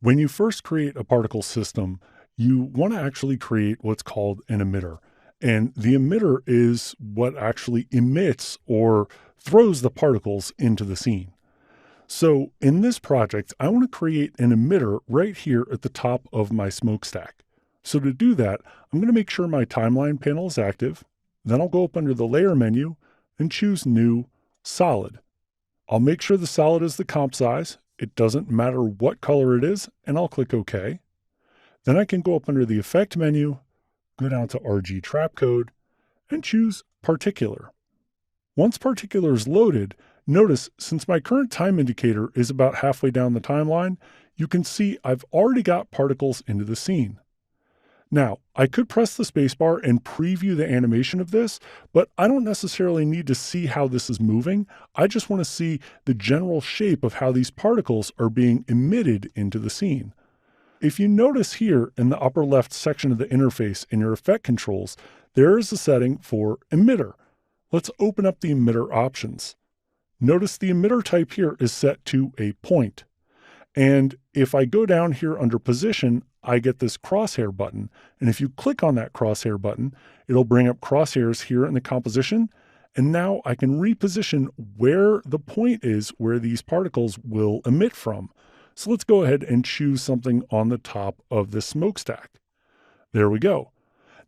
When you first create a particle system, you want to actually create what's called an emitter. And the emitter is what actually emits or throws the particles into the scene. So in this project, I want to create an emitter right here at the top of my smokestack. So to do that, I'm going to make sure my timeline panel is active. Then I'll go up under the layer menu and choose New, Solid. I'll make sure the solid is the comp size. It doesn't matter what color it is, and I'll click OK. Then I can go up under the Effect menu, go down to RG Trapcode, and choose Particular. Once Particular is loaded, notice since my current time indicator is about halfway down the timeline, you can see I've already got particles into the scene. Now, I could press the spacebar and preview the animation of this, but I don't necessarily need to see how this is moving. I just want to see the general shape of how these particles are being emitted into the scene. If you notice here in the upper left section of the interface in your effect controls, there is a setting for emitter. Let's open up the emitter options. Notice the emitter type here is set to a point. And if I go down here under position, I get this crosshair button. And if you click on that crosshair button, it'll bring up crosshairs here in the composition. And now I can reposition where the point is where these particles will emit from. So let's go ahead and choose something on the top of the smokestack. There we go.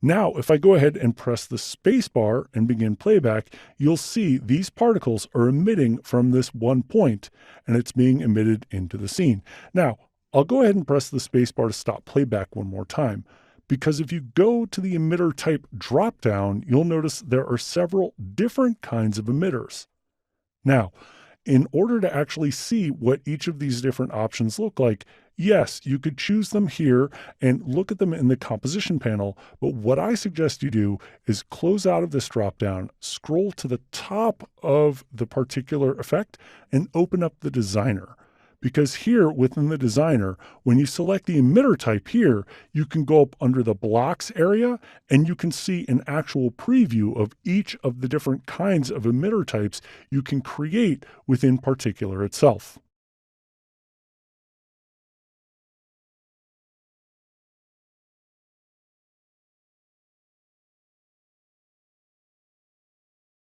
Now, if I go ahead and press the space bar and begin playback, you'll see these particles are emitting from this one point, and it's being emitted into the scene. Now, I'll go ahead and press the space bar to stop playback one more time, because if you go to the emitter type dropdown, you'll notice there are several different kinds of emitters. Now, in order to actually see what each of these different options look like, yes, you could choose them here and look at them in the composition panel, but what I suggest you do is close out of this dropdown, scroll to the top of the particular effect, and open up the designer. Because here within the designer, when you select the emitter type here, you can go up under the blocks area and you can see an actual preview of each of the different kinds of emitter types you can create within Particular itself.